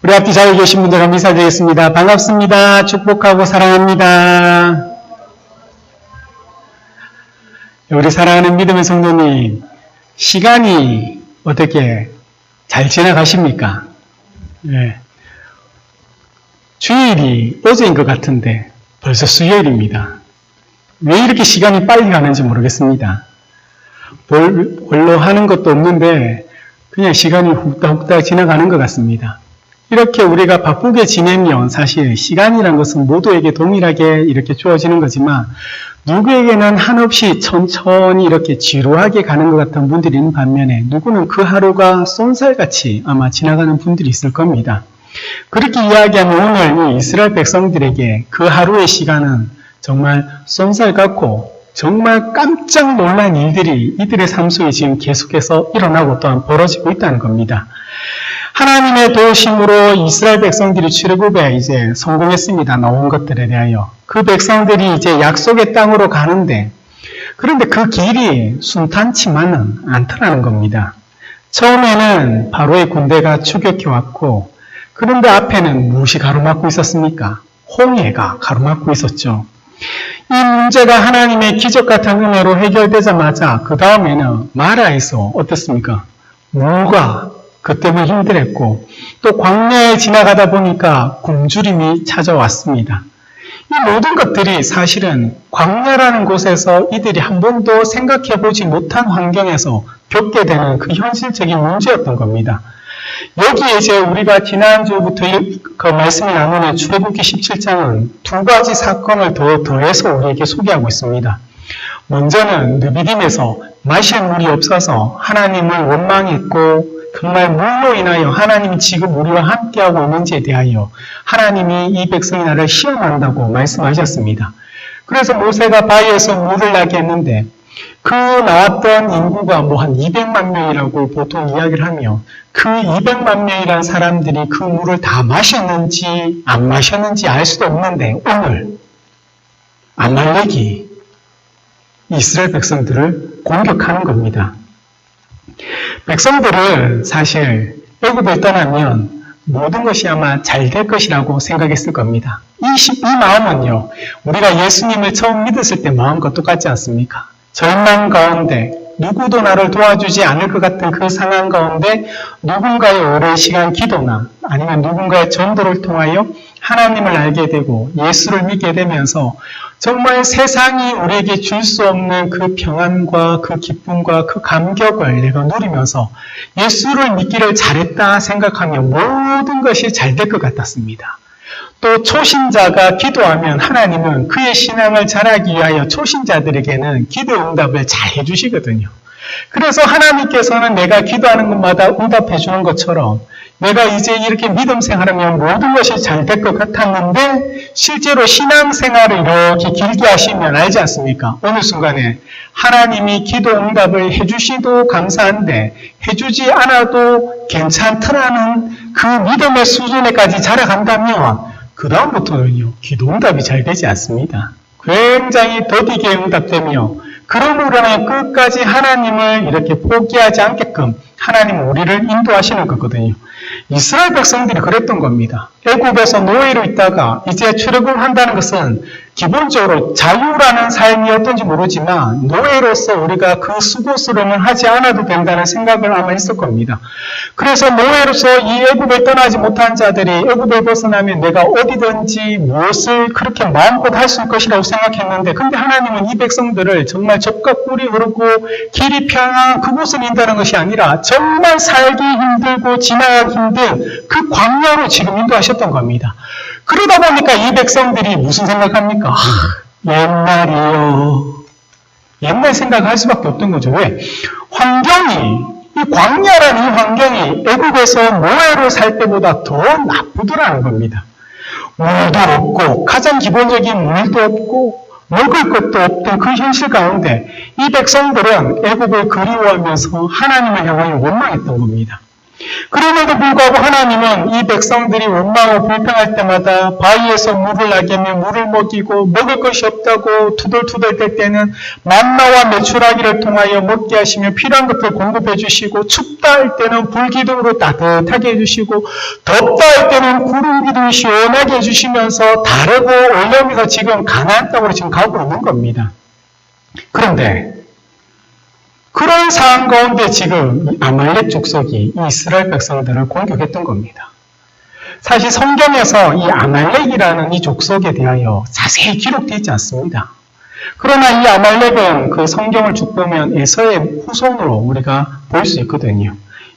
우리 앞뒤 자리에 계신 분들 인사드리겠습니다. 반갑습니다. 축복하고 사랑합니다. 우리 사랑하는 믿음의 성도님, 시간이 어떻게 잘 지나가십니까? 네. 주일이 어제인 것 같은데 벌써 수요일입니다. 왜 이렇게 시간이 빨리 가는지 모르겠습니다. 별로 하는 것도 없는데 그냥 시간이 훅다훅다 지나가는 것 같습니다. 이렇게 우리가 바쁘게 지내면 사실 시간이란 것은 모두에게 동일하게 이렇게 주어지는 거지만 누구에게는 한없이 천천히 이렇게 지루하게 가는 것 같은 분들이 있는 반면에 누구는 그 하루가 쏜살같이 아마 지나가는 분들이 있을 겁니다. 그렇게 이야기하면 오늘 이 이스라엘 백성들에게 그 하루의 시간은 정말 쏜살 같고 정말 깜짝 놀란 일들이 이들의 삶 속에 지금 계속해서 일어나고 또한 벌어지고 있다는 겁니다. 하나님의 도우심으로 이스라엘 백성들이 출애굽에 이제 성공했습니다. 나온 것들에 대하여. 그 백성들이 이제 약속의 땅으로 가는데, 그런데 그 길이 순탄치만은 않더라는 겁니다. 처음에는 바로의 군대가 추격해 왔고, 그런데 앞에는 무엇이 가로막고 있었습니까? 홍해가 가로막고 있었죠. 이 문제가 하나님의 기적 같은 은혜로 해결되자마자 그 다음에는 마라에서 어떻습니까? 물과 그 때문에 힘들었고 또 광야에 지나가다 보니까 굶주림이 찾아왔습니다. 이 모든 것들이 사실은 광야라는 곳에서 이들이 한 번도 생각해보지 못한 환경에서 겪게 되는 그 현실적인 문제였던 겁니다. 여기에 이제 우리가 지난주부터 그 말씀을 나누는 출애굽기 17장은 두 가지 사건을 더해서 우리에게 소개하고 있습니다. 먼저는 느비딤에서 마실 물이 없어서 하나님을 원망했고 정말 물로 인하여 하나님이 지금 우리와 함께하고 있는지에 대하여 하나님이 이 백성이 나를 시험한다고 말씀하셨습니다. 그래서 모세가 바위에서 물을 나게 했는데 그 나왔던 인구가 뭐 한 200만 명이라고 보통 이야기를 하며 그 200만 명이라는 사람들이 그 물을 다 마셨는지 안 마셨는지 알 수도 없는데 오늘 아말렉이 이스라엘 백성들을 공격하는 겁니다. 백성들은 사실 애굽을 떠나면 모든 것이 아마 잘 될 것이라고 생각했을 겁니다. 이 마음은요, 우리가 예수님을 처음 믿었을 때 마음과 똑같지 않습니까? 절망 가운데 누구도 나를 도와주지 않을 것 같은 그 상황 가운데 누군가의 오랜 시간 기도나 아니면 누군가의 전도를 통하여 하나님을 알게 되고 예수를 믿게 되면서 정말 세상이 우리에게 줄 수 없는 그 평안과 그 기쁨과 그 감격을 내가 누리면서 예수를 믿기를 잘했다 생각하며 모든 것이 잘 될 것 같았습니다. 또 초신자가 기도하면 하나님은 그의 신앙을 자라기 위하여 초신자들에게는 기도 응답을 잘 해주시거든요. 그래서 하나님께서는 내가 기도하는 것마다 응답해 주는 것처럼 내가 이제 이렇게 믿음 생활하면 모든 것이 잘 될 것 같았는데 실제로 신앙생활을 이렇게 길게 하시면 알지 않습니까? 어느 순간에 하나님이 기도 응답을 해주시도 감사한데 해주지 않아도 괜찮더라는 그 믿음의 수준에까지 자라간다면 그 다음부터는요, 기도 응답이 잘 되지 않습니다. 굉장히 더디게 응답되며 그러므로 끝까지 하나님을 이렇게 포기하지 않게끔 하나님은 우리를 인도하시는 거거든요. 이스라엘 백성들이 그랬던 겁니다. 애굽에서 노예로 있다가 이제 출애굽한다는 것은 기본적으로 자유라는 삶이 어떤지 모르지만 노예로서 우리가 그 수고스러움을 하지 않아도 된다는 생각을 아마 했을 겁니다. 그래서 노예로서 이 애굽을 떠나지 못한 자들이 애굽을 벗어나면 내가 어디든지 무엇을 그렇게 마음껏 할 수 있을 것이라고 생각했는데 근데 하나님은 이 백성들을 정말 젖과 꿀이 흐르고 길이 평안한 그곳을 인도하는 것이 아니라 정말 살기 힘들고 지나가기 힘든 그 광야로 지금 인도하셨던 겁니다. 그러다 보니까 이 백성들이 무슨 생각합니까? 옛날이요. 옛날 생각할 수밖에 없던 거죠. 왜? 환경이, 이 광야라는 이 환경이 애국에서 노예로 살 때보다 더 나쁘더라는 겁니다. 물도 없고, 가장 기본적인 물도 없고, 먹을 것도 없던 그 현실 가운데 이 백성들은 애국을 그리워하면서 하나님을 향하여 원망했던 겁니다. 그럼에도 불구하고 하나님은 이 백성들이 원망하고 불평할 때마다 바위에서 물을 나게 하며 물을 먹이고 먹을 것이 없다고 투덜투덜 댈 때는 만나와 메추라기를 통하여 먹게 하시며 필요한 것들 공급해 주시고 춥다 할 때는 불기둥으로 따뜻하게 해주시고 덥다 할 때는 구름기둥 시원하게 해주시면서 다르고 올려면서 지금 가나안 땅으로 지금 가고 있는 겁니다. 그런데 그런 상황 가운데 지금 아말렉 족속이 이스라엘 백성들을 공격했던 겁니다. 사실 성경에서 이 아말렉이라는 이 족속에 대하여 자세히 기록되어 있지 않습니다. 그러나 이 아말렉은 그 성경을 쭉 보면 에서의 후손으로 우리가 볼 수 있거든요.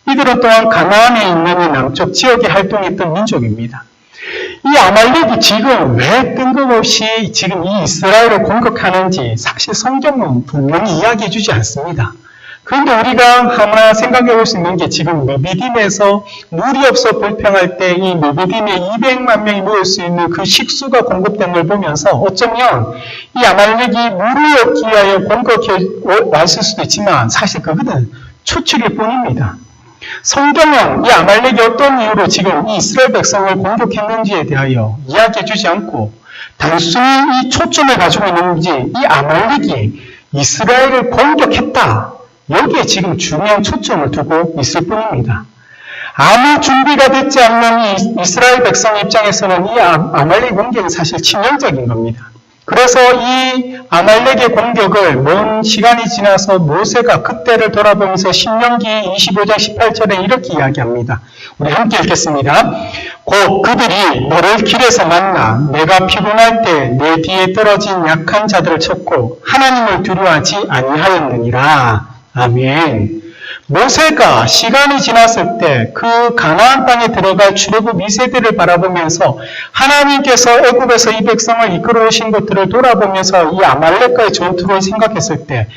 이들은 또한 가나안에 있는 이 남쪽 지역에 활동했던 민족입니다. 이 아말렉이 지금 왜 뜬금없이 지금 이 이스라엘을 공격하는지 사실 성경은 분명히 이야기해 주지 않습니다. 그런데 우리가 하나 생각해 볼 수 있는 게 지금 느비딤에서 물이 없어 불평할 때 이 느비딤에 200만 명이 모일 수 있는 그 식수가 공급된 걸 보면서 어쩌면 이 아말렉이 물을 얻기 위하여 공격해 왔을 수도 있지만 사실 그것은 추측일 뿐입니다. 성경은 이 아말렉이 어떤 이유로 지금 이 이스라엘 백성을 공격했는지에 대하여 이야기해 주지 않고 단순히 이 초점을 가지고 있는지 이 아말렉이 이스라엘을 공격했다. 여기에 지금 중요한 초점을 두고 있을 뿐입니다. 아무 준비가 되지 않는 이 이스라엘 백성 입장에서는 이 아말렉 공격은 사실 치명적인 겁니다. 그래서 이 아말렉의 공격을 먼 시간이 지나서 모세가 그때를 돌아보면서 신명기 25장 18절에 이렇게 이야기합니다. 우리 함께 읽겠습니다. 곧 그들이 너를 길에서 만나 내가 피곤할 때 내 뒤에 떨어진 약한 자들을 쳤고 하나님을 두려워하지 아니하였느니라. 아멘. 모세가 시간이 지났을 때 그 가나안 땅에 들어갈 출애굽 2세대를 바라보면서 하나님께서 애굽에서 이 백성을 이끌어 오신 것들을 돌아보면서 이 아말렉과의 전투를 생각했을 때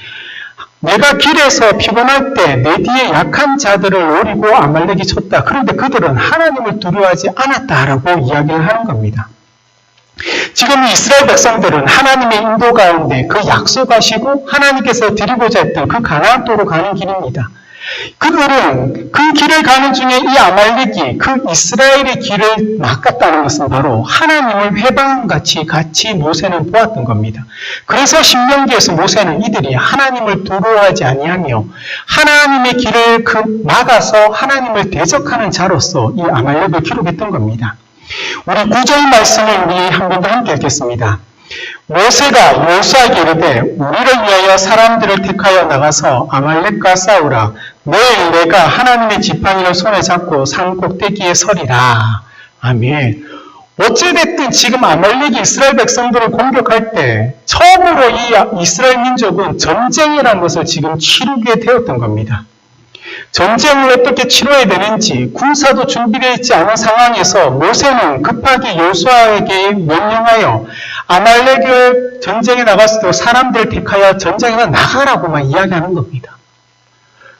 내가 길에서 피곤할 때 내 뒤에 약한 자들을 노리고 아말렉이 쳤다. 그런데 그들은 하나님을 두려워하지 않았다라고 이야기를 하는 겁니다. 지금 이스라엘 백성들은 하나님의 인도 가운데 그 약속하시고 하나님께서 드리고자 했던 그 가나안 땅으로 가는 길입니다. 그들은 그 길을 가는 중에 이 아말렉이 그 이스라엘의 길을 막았다는 것은 바로 하나님을 회방같이 같이 모세는 보았던 겁니다. 그래서 신명기에서 모세는 이들이 하나님을 두려워하지 아니하며 하나님의 길을 막아서 하나님을 대적하는 자로서 이 아말렉을 기록했던 겁니다. 우리 9절 말씀을 우리 한 번 더 함께 읽겠습니다. 모세가 여호수아에게 이르되 우리를 위하여 사람들을 택하여 나가서 아말렉과 싸우라. 내일 내가 하나님의 지팡이를 손에 잡고 산 꼭대기에 서리라. 아멘. 어찌됐든 지금 아말렉이 이스라엘 백성들을 공격할 때 처음으로 이 이스라엘 민족은 전쟁이라는 것을 지금 치르게 되었던 겁니다. 전쟁을 어떻게 치러야 되는지 군사도 준비되어 있지 않은 상황에서 모세는 급하게 여호수아에게 명령하여 아말렉을 전쟁에 나갔을 때 사람들을 택하여 전쟁에 나가라고만 이야기하는 겁니다.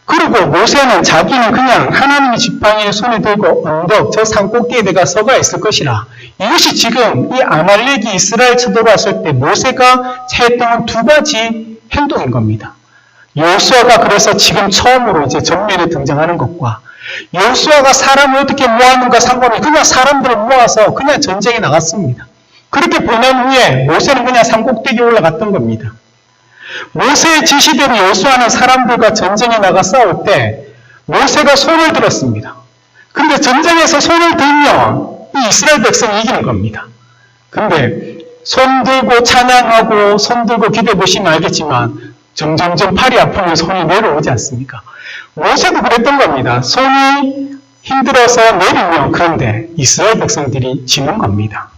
그리고 모세는 자기는 그냥 하나님의 지팡이를 손에 들고 언덕 저 산 꼭대기에 내가 서가 있을 것이라. 이것이 지금 이 아말렉이 이스라엘 쳐들어왔을 때 모세가 했던 두 가지 행동인 겁니다. 여호수아가 그래서 지금 처음으로 이제 전면에 등장하는 것과 여호수아가 사람을 어떻게 모았는가 상관없이 그냥 사람들을 모아서 그냥 전쟁에 나갔습니다. 그렇게 보낸 후에 모세는 그냥 산꼭대기에 올라갔던 겁니다. 모세의 지시대로 여호수아는 사람들과 전쟁에 나가 싸울 때 모세가 손을 들었습니다. 근데 전쟁에서 손을 들면 이 이스라엘 백성이 이기는 겁니다. 근데 손 들고 찬양하고 손 들고 기도해 보시면 알겠지만 점점점 팔이 아프면 손이 내려오지 않습니까? 모세도 그랬던 겁니다. 손이 힘들어서 내리면 그런데 이스라엘 백성들이 지는 겁니다.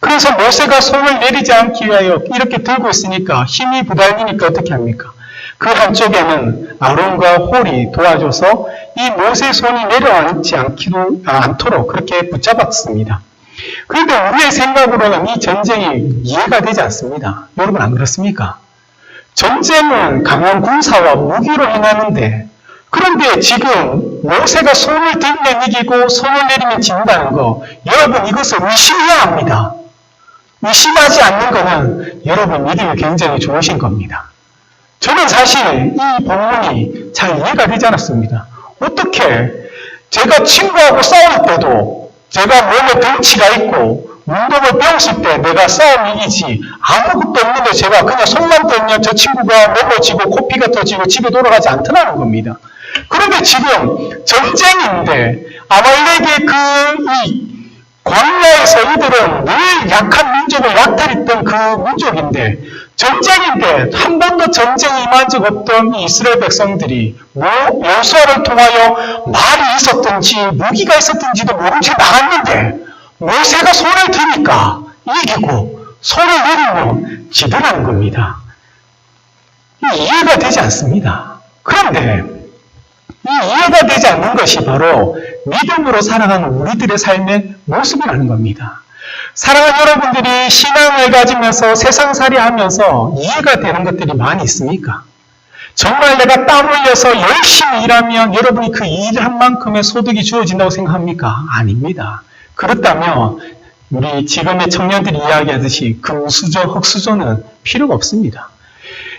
그래서 모세가 손을 내리지 않기 위하여 이렇게 들고 있으니까 힘이 부달리니까 어떻게 합니까? 그 한쪽에는 아론과 홀이 도와줘서 이 모세의 손이 내려앉지 않도록 그렇게 붙잡았습니다. 그런데 우리의 생각으로는 이 전쟁이 이해가 되지 않습니다. 여러분 안 그렇습니까? 전쟁은 강한 군사와 무기로 행하는데 그런데 지금 모세가 손을 들면 이기고 손을 내리면 진다는 거 여러분 이것을 의심해야 합니다. 의심하지 않는 것은 여러분 믿음이 굉장히 좋으신 겁니다. 저는 사실 이 본문이 잘 이해가 되지 않았습니다. 어떻게 제가 친구하고 싸울 때도 제가 몸에 덩치가 있고 운동을 배웠을 때 내가 싸움 이기지 아무것도 없는데 제가 그냥 손만 떼면 저 친구가 넘어지고 코피가 터지고 집에 돌아가지 않더라는 겁니다. 그런데 지금 전쟁인데 아말렉의 이 광야에서 이들은 늘 약한 민족을 약탈했던 그 민족인데 전쟁인데 한 번도 전쟁에 임한 적 없던 이 이스라엘 백성들이 여호수아를 통하여 말이 있었든지 무기가 있었든지도 모른 채 나갔는데 모세가 손을 드니까 이기고 손을 내리면 지더라는 겁니다. 이해가 되지 않습니다. 그런데 이 이해가 되지 않는 것이 바로 믿음으로 살아가는 우리들의 삶의 모습이라는 겁니다. 사랑하는 여러분들이 신앙을 가지면서 세상살이 하면서 이해가 되는 것들이 많이 있습니까? 정말 내가 땀 흘려서 열심히 일하면 여러분이 그 일한 만큼의 소득이 주어진다고 생각합니까? 아닙니다. 그렇다면 우리 지금의 청년들이 이야기하듯이 금수저, 흙수저는 필요가 없습니다.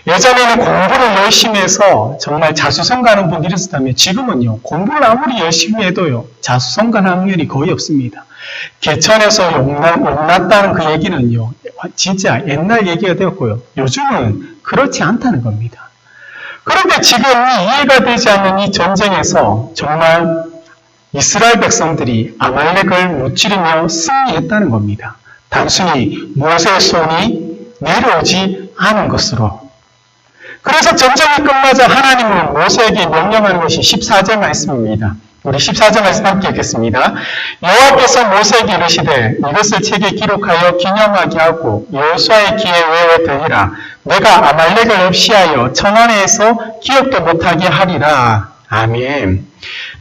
예전에는 공부를 열심히 해서 정말 자수성가하는 분들이 있었다면 지금은요, 공부를 아무리 열심히 해도요, 자수성가할 확률이 거의 없습니다. 개천에서 용났다는 그 얘기는요, 진짜 옛날 얘기가 되었고요. 요즘은 그렇지 않다는 겁니다. 그런데 지금 이 이해가 되지 않는 이 전쟁에서 정말 이스라엘 백성들이 아말렉을 무찌르며 승리했다는 겁니다. 단순히 모세의 손이 내려오지 않은 것으로. 그래서 전쟁이 끝나자 하나님은 모세에게 명령하는 것이 14절 말씀입니다. 우리 14절 말씀 함께 읽겠습니다. 여호와께서 모세에게 이르시되 이것을 책에 기록하여 기념하게 하고 여호수아의 귀에 외워두리라. 내가 아말렉을 없이하여 천안에서 기억도 못하게 하리라. 아멘.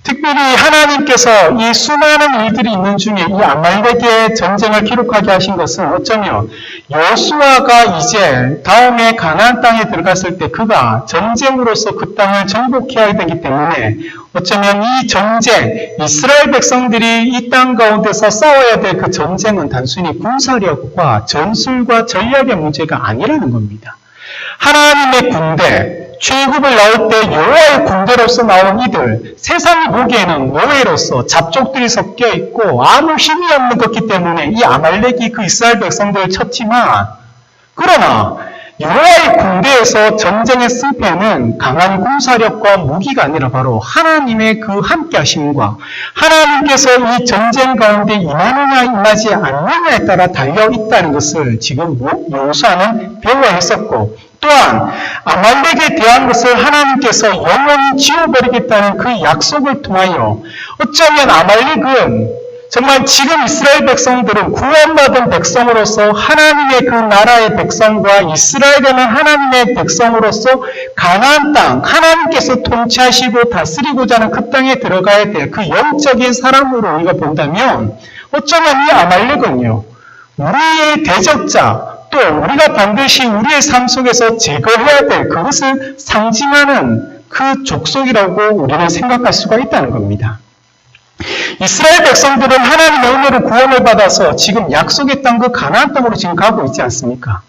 특별히 하나님께서 이 수많은 일들이 있는 중에 이 아말렉의 전쟁을 기록하게 하신 것은 어쩌면 여호수아가 이제 다음에 가나안 땅에 들어갔을 때 그가 전쟁으로서 그 땅을 정복해야 되기 때문에 어쩌면 이 전쟁, 이스라엘 백성들이 이 땅 가운데서 싸워야 될 그 전쟁은 단순히 군사력과 전술과 전략의 문제가 아니라는 겁니다. 하나님의 군대, 출애굽을 나올 때 여호와의 군대로서 나온 이들, 세상이 보기에는 노예로서 잡족들이 섞여 있고 아무 힘이 없는 것이기 때문에 이 아말렉이 그 이스라엘 백성들을 쳤지만, 그러나 여호와의 군대에서 전쟁의 승패는 강한 군사력과 무기가 아니라 바로 하나님의 그 함께하심과 하나님께서 이 전쟁 가운데 임하느냐 임하지 않느냐에 따라 달려있다는 것을 지금 여호수아는 배워야 했었고, 또한 아말렉에 대한 것을 하나님께서 영원히 지워버리겠다는 그 약속을 통하여 어쩌면 아말렉은 정말 지금 이스라엘 백성들은 구원받은 백성으로서 하나님의 그 나라의 백성과 이스라엘은 하나님의 백성으로서 가나안 땅, 하나님께서 통치하시고 다스리고자 하는 그 땅에 들어가야 될 그 영적인 사람으로 우리가 본다면 어쩌면 이 아말렉은요, 우리의 대적자, 또 우리가 반드시 우리의 삶 속에서 제거해야 될 그것을 상징하는 그 족속이라고 우리는 생각할 수가 있다는 겁니다. 이스라엘 백성들은 하나님의 은혜로 구원을 받아서 지금 약속의 땅 그 가나안 땅으로 지금 가고 있지 않습니까?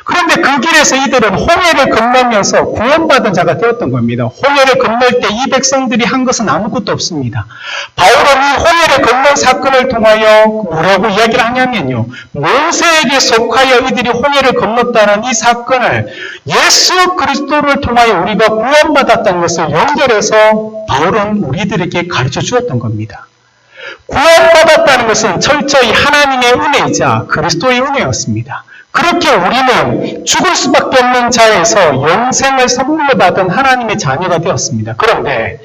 그런데 그 길에서 이들은 홍해를 건너면서 구원받은 자가 되었던 겁니다. 홍해를 건널 때 이 백성들이 한 것은 아무것도 없습니다. 바울은 이 홍해를 건넌 사건을 통하여 뭐라고 이야기를 하냐면요, 모세에게 속하여 이들이 홍해를 건넜다는 이 사건을 예수 그리스도를 통하여 우리가 구원받았다는 것을 연결해서 바울은 우리들에게 가르쳐 주었던 겁니다. 구원받았다는 것은 철저히 하나님의 은혜이자 그리스도의 은혜였습니다. 그렇게 우리는 죽을 수밖에 없는 자에서 영생을 선물로 받은 하나님의 자녀가 되었습니다. 그런데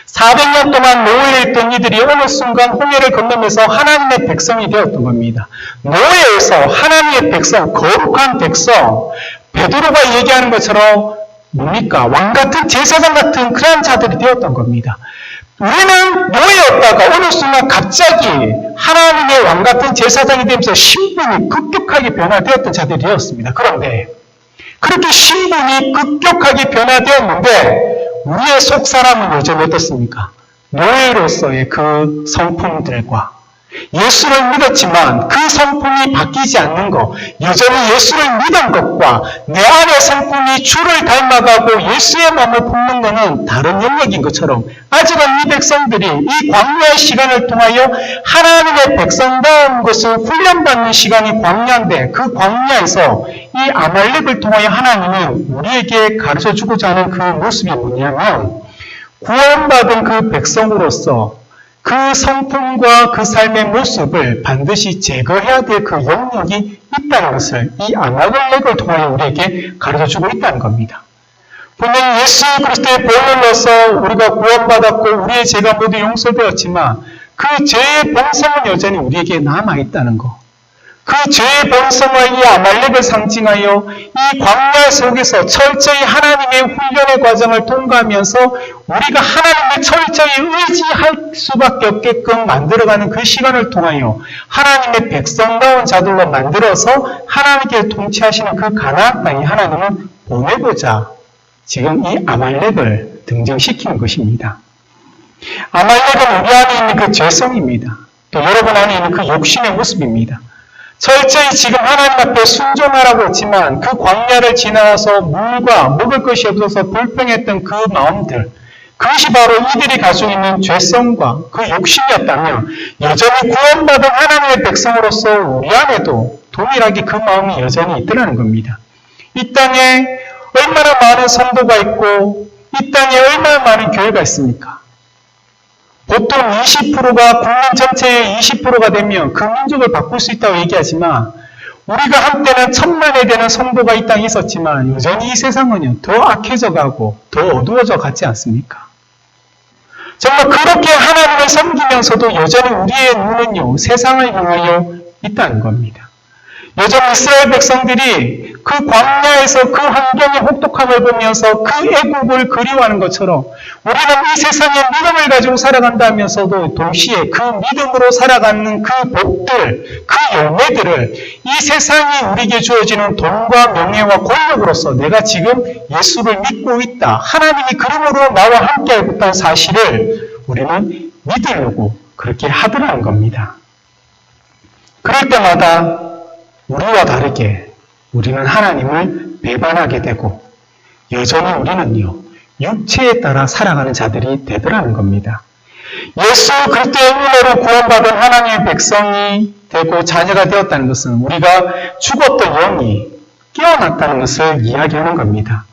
400년 동안 노예에 있던 이들이 어느 순간 홍해를 건너면서 하나님의 백성이 되었던 겁니다. 노예에서 하나님의 백성, 거룩한 백성, 베드로가 얘기하는 것처럼 뭡니까? 왕같은 제사장 같은 그런 자들이 되었던 겁니다. 우리는 노예였다가 어느 순간 갑자기 하나님의 왕같은 제사장이 되면서 신분이 급격하게 변화되었던 자들이 되었습니다. 그런데 그렇게 신분이 급격하게 변화되었는데 우리의 속사람은 여전히 어떻습니까? 노예로서의 그 성품들과 예수를 믿었지만 그 성품이 바뀌지 않는 것, 여전히 예수를 믿은 것과 내 안의 성품이 주를 닮아가고 예수의 마음을 품는 것은 다른 영역인 것처럼 아직은 이 백성들이 이 광야의 시간을 통하여 하나님의 백성다운 것을 훈련받는 시간이 광야인데 그 광야에서 이 아말렉을 통하여 하나님은 우리에게 가르쳐주고자 하는 그 모습이 뭐냐면 구원받은 그 백성으로서 그 성품과 그 삶의 모습을 반드시 제거해야 될 그 영역이 있다는 것을 이 아말렉을 통하여 우리에게 가르쳐주고 있다는 겁니다. 분명히 예수 그리스도의 보혈로서 우리가 구원받았고 우리의 죄가 모두 용서되었지만 그 죄의 본성은 여전히 우리에게 남아있다는 것. 그 죄의 본성과 이 아말렉을 상징하여 이 광야 속에서 철저히 하나님의 훈련의 과정을 통과하면서 우리가 하나님을 철저히 의지할 수밖에 없게끔 만들어가는 그 시간을 통하여 하나님의 백성다운 자들로 만들어서 하나님께 통치하시는 그 가나안 땅에 하나님은 보내고자 지금 이 아말렉을 등장시키는 것입니다. 아말렉은 우리 안에 있는 그 죄성입니다. 또 여러분 안에 있는 그 욕심의 모습입니다. 철저히 지금 하나님 앞에 순종하라고 했지만 그 광야를 지나서 물과 먹을 것이 없어서 불평했던 그 마음들, 그것이 바로 이들이 가지고 있는 죄성과 그 욕심이었다면 여전히 구원받은 하나님의 백성으로서 우리 안에도 동일하게 그 마음이 여전히 있더라는 겁니다. 이 땅에 얼마나 많은 성도가 있고 이 땅에 얼마나 많은 교회가 있습니까? 보통 20%가 국민 전체의 20%가 되면 그 민족을 바꿀 수 있다고 얘기하지만 우리가 한때는 1000만에 되는 성도가 이 땅에 있었지만 여전히 이 세상은요 더 악해져 가고 더 어두워져 갔지 않습니까? 정말 그렇게 하나님을 섬기면서도 여전히 우리의 눈은요 세상을 향하여 있다는 겁니다. 여전히 이스라엘 백성들이 그 광야에서 그 환경의 혹독함을 보면서 그 애국을 그리워하는 것처럼 우리는 이 세상에 믿음을 가지고 살아간다면서도 동시에 그 믿음으로 살아가는 그 복들, 그 열매들을 이 세상이 우리에게 주어지는 돈과 명예와 권력으로서 내가 지금 예수를 믿고 있다. 하나님이 그러므로 나와 함께하고 있다는 사실을 우리는 믿으려고 그렇게 하더라는 겁니다. 그럴 때마다 우리와 다르게 우리는 하나님을 배반하게 되고 여전히 우리는요 육체에 따라 살아가는 자들이 되더라는 겁니다. 예수 그리스도의 은혜로 구원받은 하나님의 백성이 되고 자녀가 되었다는 것은 우리가 죽었던 영이 깨어났다는 것을 이야기하는 겁니다.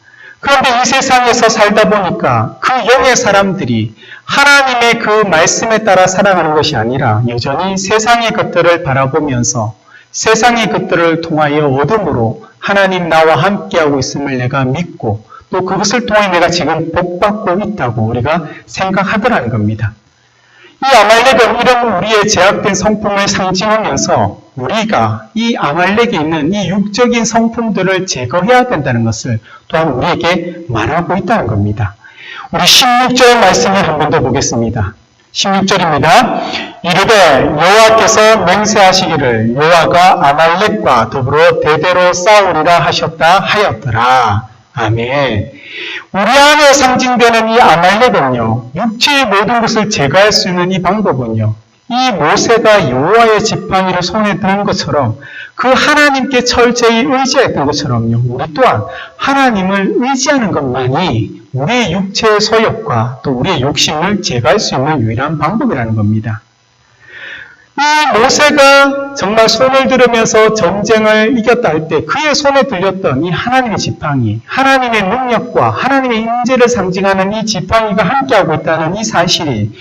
그런데 이 세상에서 살다 보니까 그 영의 사람들이 하나님의 그 말씀에 따라 살아가는 것이 아니라 여전히 세상의 것들을 바라보면서 세상의 것들을 통하여 어둠으로 하나님 나와 함께하고 있음을 내가 믿고 또 그것을 통해 내가 지금 복받고 있다고 우리가 생각하더라는 겁니다. 이 아말렉은 이런 우리의 제약된 성품을 상징하면서 우리가 이 아말렉에 있는 이 육적인 성품들을 제거해야 된다는 것을 또한 우리에게 말하고 있다는 겁니다. 우리 16절 말씀을 한 번 더 보겠습니다. 16절입니다. 이르되 여호와께서 맹세하시기를 여호와가 아말렉과 더불어 대대로 싸우리라 하셨다 하였더라. 아멘. 우리 안에 상징되는 이 아말렉은요, 육체의 모든 것을 제거할 수 있는 이 방법은요, 이 모세가 여호와의 지팡이를 손에 드는 것처럼 그 하나님께 철저히 의지했던 것처럼요, 우리 또한 하나님을 의지하는 것만이 우리의 육체의 소욕과 또 우리의 욕심을 제거할 수 있는 유일한 방법이라는 겁니다. 이 모세가 정말 손을 들으면서 전쟁을 이겼다 할 때 그의 손에 들렸던 이 하나님의 지팡이, 하나님의 능력과 하나님의 임재를 상징하는 이 지팡이가 함께하고 있다는 이 사실이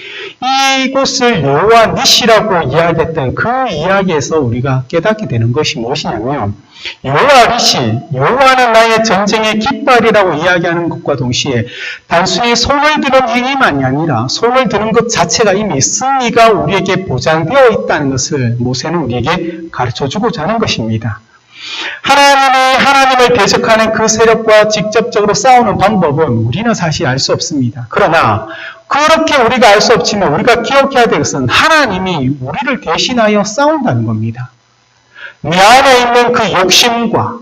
이곳을 여호와 니시라고 이야기했던 그 이야기에서 우리가 깨닫게 되는 것이 무엇이냐면 여호와 니시, 여호와는 나의 전쟁의 깃발이라고 이야기하는 것과 동시에 단순히 손을 드는 행위만이 아니라 손을 드는 것 자체가 이미 승리가 우리에게 보장되어 있다는 것을 모세는 우리에게 가르쳐주고자 하는 것입니다. 하나님을 대적하는 그 세력과 직접적으로 싸우는 방법은 우리는 사실 알 수 없습니다. 그러나 그렇게 우리가 알 수 없지만 우리가 기억해야 될 것은 하나님이 우리를 대신하여 싸운다는 겁니다. 내 안에 있는 그 욕심과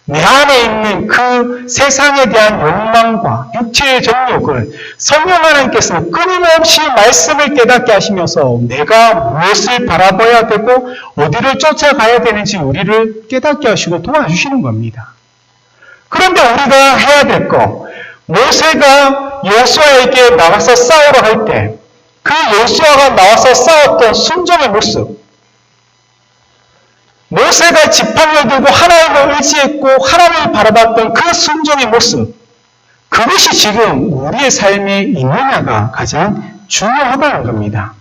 내 안에 있는 그 세상에 대한 욕망과 육체의 정욕을 성령 하나님께서 끊임없이 말씀을 깨닫게 하시면서 내가 무엇을 바라봐야 되고 어디를 쫓아가야 되는지 우리를 깨닫게 하시고 도와주시는 겁니다. 그런데 우리가 해야 될 거, 모세가 여호수아에게 나가서 싸우러 할 때 그 여호수아가 나와서 싸웠던 순종의 모습, 모세가 지팡이를 들고 하나님을 의지했고 하나님을 바라봤던 그 순종의 모습, 그것이 지금 우리의 삶에 있느냐가 가장 중요하다는 겁니다.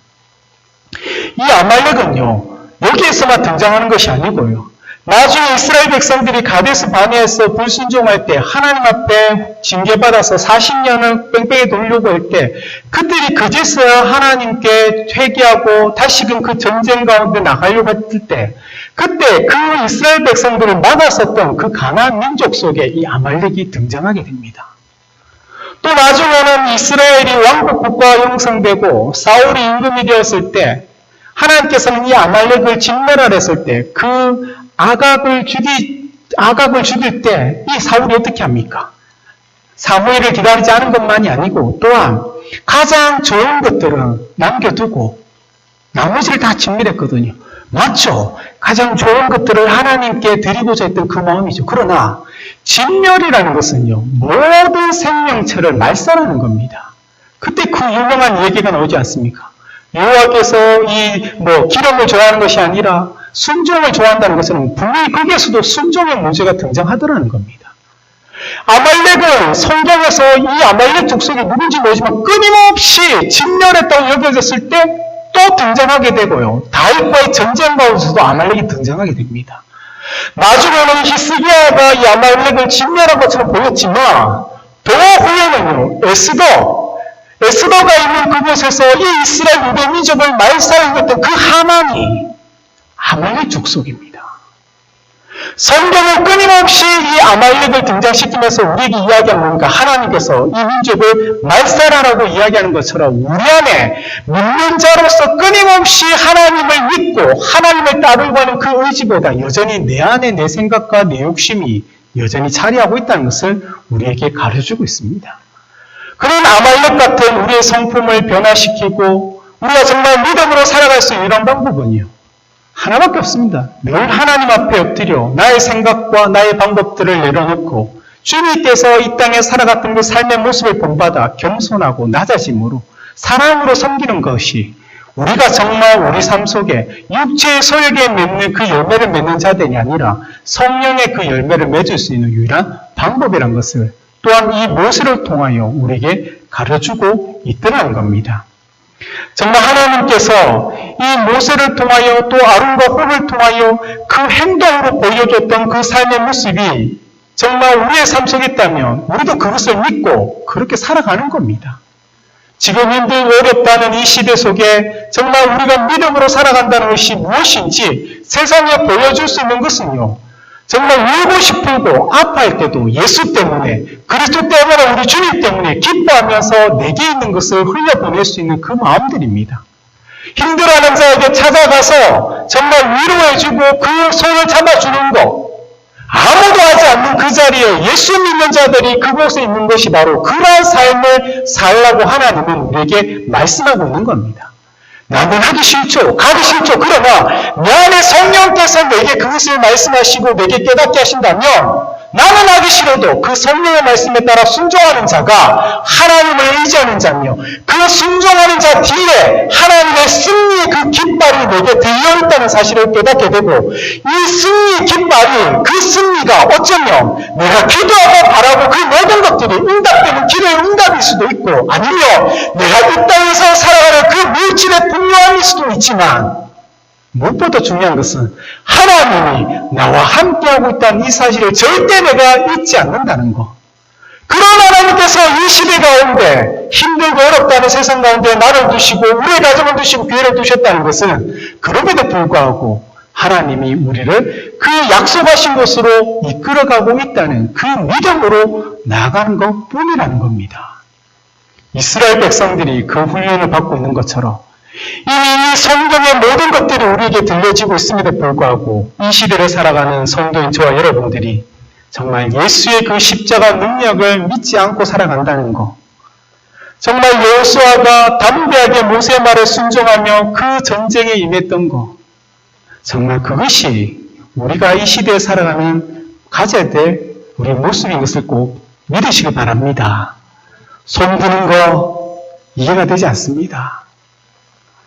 이 아말렉은요, 여기에서만 등장하는 것이 아니고요. 나중에 이스라엘 백성들이 가데스 바네아에서 불순종할 때 하나님 앞에 징계받아서 40년을 뺑뺑이 돌려고 할 때 그들이 그제서야 하나님께 회개하고 다시금 그 전쟁 가운데 나가려고 했을 때 그때 그 이스라엘 백성들을 막았었던 그 강한 민족 속에 이 아말렉이 등장하게 됩니다. 또 나중에는 이스라엘이 왕국 국가가 형성되고 사울이 임금이 되었을 때 하나님께서는 이 아말렉을 진멸하라 했을 때 그 아각을 죽일 때 이 사울이 어떻게 합니까? 사무엘을 기다리지 않은 것만이 아니고 또한 가장 좋은 것들은 남겨두고 나머지를 다 진멸했거든요. 맞죠? 가장 좋은 것들을 하나님께 드리고자 했던 그 마음이죠. 그러나 진멸이라는 것은요, 모든 생명체를 말살하는 겁니다. 그때 그 유명한 얘기가 나오지 않습니까? 여호와께서 기름을 좋아하는 것이 아니라 순종을 좋아한다는 것은 분명히 거기에서도 순종의 문제가 등장하더라는 겁니다. 아말렉은 성경에서 이 아말렉 족속이 누군지 모르지만 끊임없이 진멸했다고 여겨졌을 때 또 등장하게 되고요. 다윗과의 전쟁 가운데서도 아말렉이 등장하게 됩니다. 나중에는 히스기야가 이 아말렉을 진멸한 것처럼 보였지만 더 후에는요, 에스더가 있는 그곳에서 이 이스라엘 유대 민족을 말살했던 그 하만이 아말렉 족속입니다. 성경은 끊임없이 이 아말렉을 등장시키면서 우리에게 이야기하는 겁니까? 하나님께서 이 민족을 말살하라고 이야기하는 것처럼 우리 안에 믿는 자로서 끊임없이 하나님을 믿고 하나님을 따르고 하는 그 의지보다 여전히 내 안에 내 생각과 내 욕심이 여전히 차리하고 있다는 것을 우리에게 가르쳐주고 있습니다. 그런 아말렉 같은 우리의 성품을 변화시키고 우리가 정말 믿음으로 살아갈 수 있는 이런 방법은요, 하나밖에 없습니다. 늘 하나님 앞에 엎드려 나의 생각과 나의 방법들을 내려놓고 주님께서 이 땅에 살아갔던 그 삶의 모습을 본받아 겸손하고 낮아짐으로 사랑으로 섬기는 것이 우리가 정말 우리 삶 속에 육체의 소욕에 맺는 그 열매를 맺는 자들이 아니라 성령의 그 열매를 맺을 수 있는 유일한 방법이라는 것을 또한 이 모세를 통하여 우리에게 가르쳐주고 있더라는 겁니다. 정말 하나님께서 이 모세를 통하여 또 아론과 홀을 통하여 그 행동으로 보여줬던 그 삶의 모습이 정말 우리의 삶 속에 있다면 우리도 그것을 믿고 그렇게 살아가는 겁니다. 지금 힘들고 어렵다는 이 시대 속에 정말 우리가 믿음으로 살아간다는 것이 무엇인지 세상에 보여줄 수 있는 것은요, 정말 울고 싶고 아파할 때도 예수 때문에, 그리스도 때문에, 우리 주님 때문에 기뻐하면서 내게 있는 것을 흘려보낼 수 있는 그 마음들입니다. 힘들어하는 자에게 찾아가서 정말 위로해주고 그 손을 잡아주는 것, 아무도 하지 않는 그 자리에 예수 믿는 자들이 그곳에 있는 것이 바로 그러한 삶을 살라고 하나님은 우리에게 말씀하고 있는 겁니다. 나는 하기 싫죠. 가기 싫죠. 그러나 내 안에 성령께서 내게 그것을 말씀하시고 내게 깨닫게 하신다면 나는 하기 싫어도 그 성령의 말씀에 따라 순종하는 자가 하나님을 의지하는 자며 그 순종하는 자 뒤에 하나님의 승리의 그 깃발이 내게 들려있다는 사실을 깨닫게 되고 이 승리의 깃발이 그 승리가 어쩌면 내가 기도하고 바라고 그 모든 것들이 응답되는 기도의 응답일 수도 있고 아니면 내가 이 땅에서 살아가는 그 물질의 풍요함일 수도 있지만 무엇보다 중요한 것은 하나님이 나와 함께하고 있다는 이 사실을 절대 내가 잊지 않는다는 것. 그런 하나님께서 이 시대 가운데 힘들고 어렵다는 세상 가운데 나를 두시고 우리의 가정을 두시고 교회를 두셨다는 것은 그럼에도 불구하고 하나님이 우리를 그 약속하신 곳으로 이끌어가고 있다는 그 믿음으로 나아가는 것 뿐이라는 겁니다. 이스라엘 백성들이 그 훈련을 받고 있는 것처럼 이미 성경의 모든 것들이 우리에게 들려지고 있음에도 불구하고 이 시대를 살아가는 성도인 저와 여러분들이 정말 예수의 그 십자가 능력을 믿지 않고 살아간다는 것. 정말 여호수아가 담대하게 모세의 말에 순종하며 그 전쟁에 임했던 것. 정말 그것이 우리가 이 시대에 살아가는 가져야 될 우리의 모습인 것을 꼭 믿으시기 바랍니다. 손드는 거 이해가 되지 않습니다.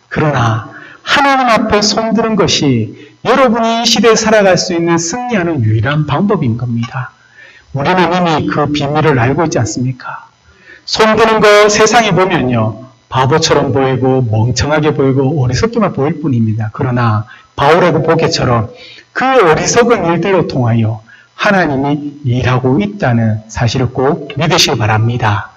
그러나 하나님 앞에 손드는 것이 여러분이 이 시대에 살아갈 수 있는 승리하는 유일한 방법인 겁니다. 우리는 이미 그 비밀을 알고 있지 않습니까? 손드는 거 세상에 보면요, 바보처럼 보이고 멍청하게 보이고 어리석기만 보일 뿐입니다. 그러나 바울의 그 보게처럼 그 어리석은 일들로 통하여 하나님이 일하고 있다는 사실을 꼭 믿으시기 바랍니다.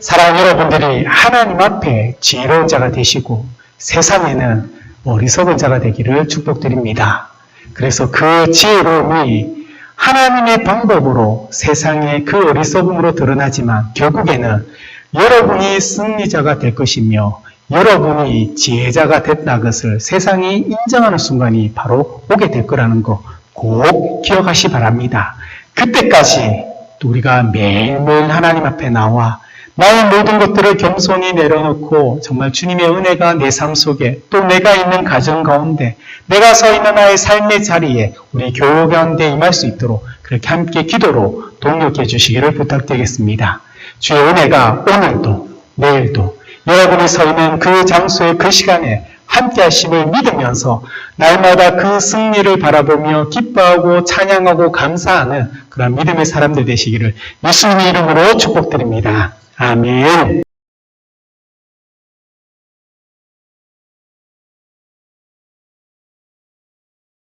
사랑하는 여러분들이 하나님 앞에 지혜로운 자가 되시고 세상에는 어리석은 자가 되기를 축복드립니다. 그래서 그 지혜로움이 하나님의 방법으로 세상의 그 어리석음으로 드러나지만 결국에는 여러분이 승리자가 될 것이며 여러분이 지혜자가 됐다 것을 세상이 인정하는 순간이 바로 오게 될 거라는 거 꼭 기억하시 바랍니다. 그때까지 우리가 매일매일 하나님 앞에 나와 나의 모든 것들을 겸손히 내려놓고 정말 주님의 은혜가 내 삶 속에 또 내가 있는 가정 가운데 내가 서 있는 나의 삶의 자리에 우리 교회 가운데 임할 수 있도록 그렇게 함께 기도로 동력해 주시기를 부탁드리겠습니다. 주의 은혜가 오늘도 내일도 여러분이 서 있는 그 장소에 그 시간에 함께 하심을 믿으면서 날마다 그 승리를 바라보며 기뻐하고 찬양하고 감사하는 그런 믿음의 사람들 되시기를 예수님의 이름으로 축복드립니다. 아멘.